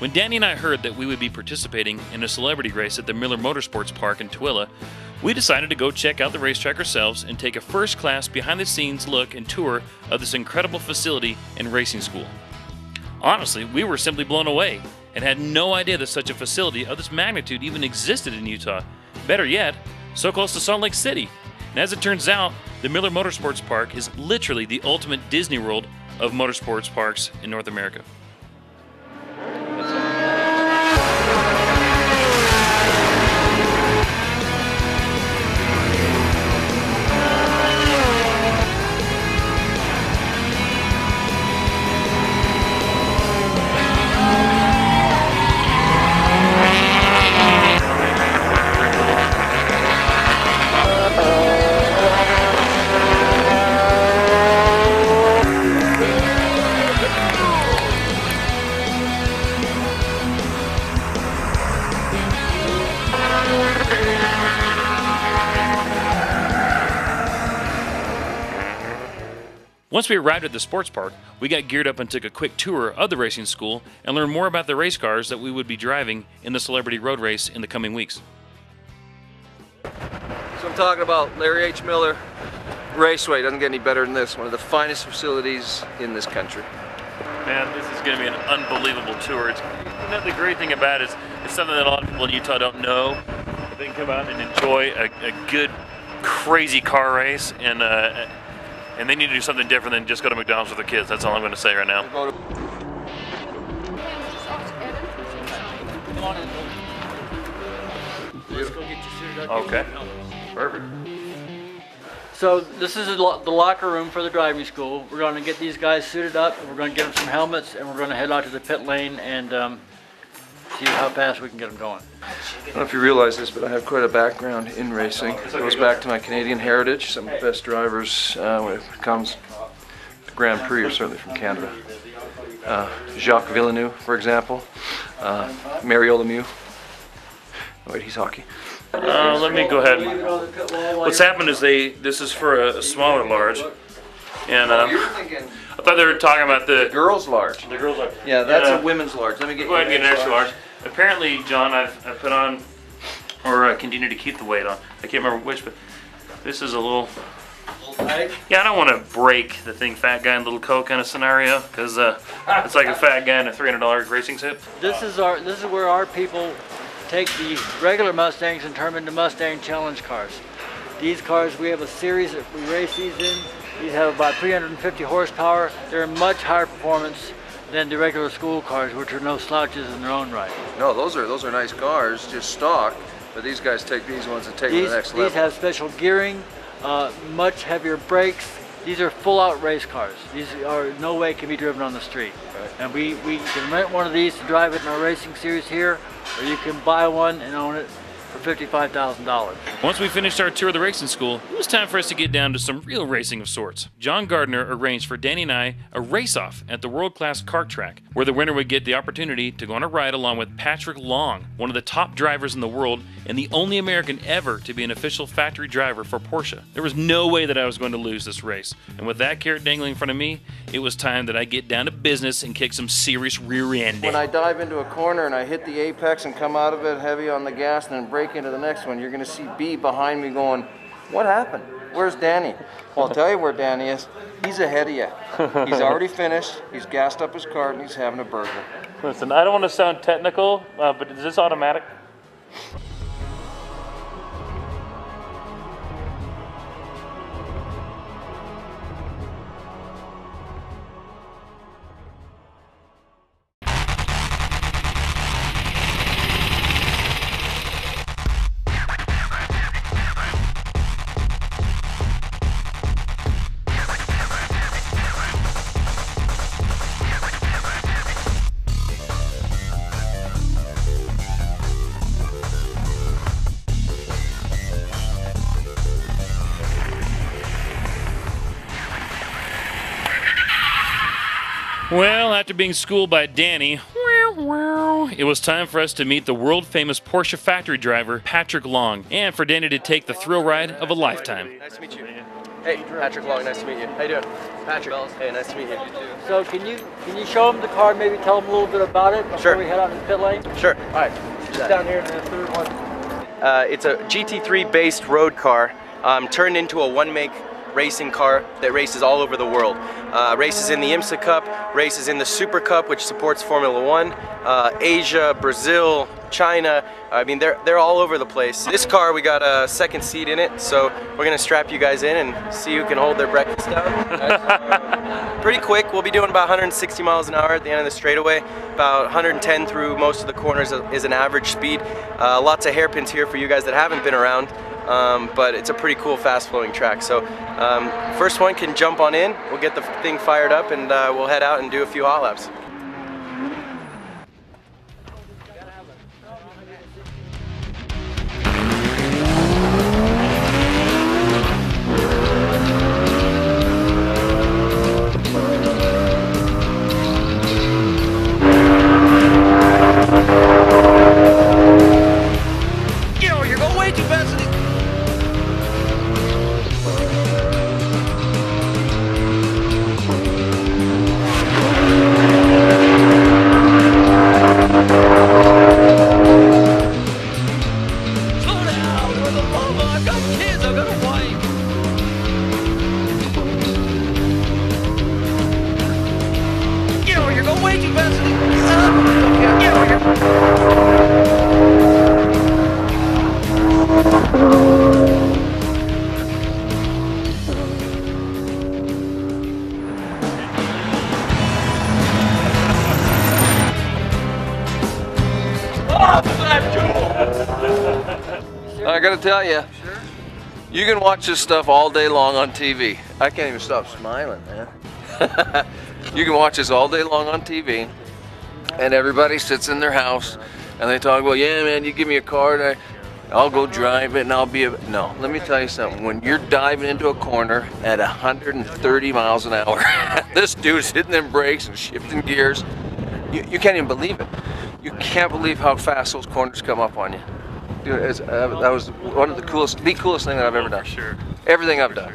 When Danny and I heard that we would be participating in a celebrity race at the Miller Motorsports Park in Tooele, we decided to go check out the racetrack ourselves and take a first-class behind-the-scenes look and tour of this incredible facility and racing school. Honestly, we were simply blown away and had no idea that such a facility of this magnitude even existed in Utah. Better yet, so close to Salt Lake City. And as it turns out, the Miller Motorsports Park is literally the ultimate Disney World of motorsports parks in North America. Once we arrived at the sports park, we got geared up and took a quick tour of the racing school and learned more about the race cars that we would be driving in the Celebrity Road Race in the coming weeks. So I'm talking about Larry H. Miller Raceway. Doesn't get any better than this. One of the finest facilities in this country. Man, this is going to be an unbelievable tour. The great thing about it is it's something that a lot of people in Utah don't know. They can come out and enjoy a good, crazy car race, and they need to do something different than just go to McDonald's with their kids. That's all I'm going to say right now. Okay, perfect. So this is the locker room for the driving school. We're going to get these guys suited up, and we're going to get them some helmets, and we're going to head out to the pit lane and see how fast we can get them going. I don't know if you realize this, but I have quite a background in racing. It goes back to my Canadian heritage. Some of the best drivers when it comes to Grand Prix are certainly from Canada. Jacques Villeneuve, for example. Mario Lemieux. Oh wait, he's hockey. Let me go ahead. What's happened is this is for a smaller large. And I thought they were talking about the girls large. The girls large. Yeah, that's a women's large. Let me go ahead and get an extra large. Apparently, John, I've put on, or continue to keep the weight on. I can't remember which, but this is a little. Yeah, I don't want to break the thing, fat guy in Little Coke kind of scenario, because it's like a fat guy in a $300 racing suit. This is where our people take the regular Mustangs and turn them into Mustang Challenge cars. These cars, we have a series that we race these in. These have about 350 horsepower. They're much higher performance than the regular school cars, which are no slouches in their own right. No, those are nice cars, just stock. But these guys take these ones and take them to the next level. These have special gearing, much heavier brakes. These are full-out race cars. These are no way can be driven on the street. Right. And we can rent one of these to drive it in our racing series here, or you can buy one and own it for $55,000. Once we finished our tour of the racing school, it was time for us to get down to some real racing of sorts. John Gardner arranged for Danny and I a race-off at the world-class kart track, where the winner would get the opportunity to go on a ride along with Patrick Long, one of the top drivers in the world and the only American ever to be an official factory driver for Porche. There was no way that I was going to lose this race, and with that carrot dangling in front of me, it was time that I get down to business and kick some serious rear end. When I dive into a corner and I hit the apex and come out of it heavy on the gas and then break into the next one, you're going to see B behind me going, what happened? Where's Danny? Well, I'll tell you where Danny is. He's ahead of you. He's already finished. He's gassed up his cart and he's having a burger. Listen, I don't want to sound technical, but is this automatic? Well, after being schooled by Danny, it was time for us to meet the world-famous Porsche factory driver, Patrick Long, and for Danny to take the thrill ride of a lifetime. Nice to meet you. Hey, Patrick Long, nice to meet you. How you doing? Patrick. Hey, nice to meet you. So can you show them the car, maybe tell them a little bit about it before we head out to the pit lane? Sure. All right, just down here in the third one. It's a GT3 based road car turned into a one-make racing car that races all over the world. Races in the IMSA Cup, races in the Super Cup, which supports Formula One, Asia, Brazil, China. I mean, they're all over the place. This car, we got a second seat in it, so we're gonna strap you guys in and see who can hold their breakfast down. Pretty quick. We'll be doing about 160 miles an hour at the end of the straightaway. About 110 through most of the corners is an average speed. Lots of hairpins here for you guys that haven't been around. But it's a pretty cool fast-flowing track. So first one can jump on in, we'll get the thing fired up, and we'll head out and do a few hot laps. You're going way too fast. I gotta tell you, you can watch this stuff all day long on TV. I can't even stop smiling, man. You can watch this all day long on TV, and everybody sits in their house and they talk about, yeah, man, you give me a car and I'll go drive it and I'll be a... No, let me tell you something. When you're diving into a corner at 130 miles an hour, this dude's hitting them brakes and shifting gears, you can't even believe it. You can't believe how fast those corners come up on you. Dude, that was one of the coolest thing that I've ever done. For sure. Everything I've done.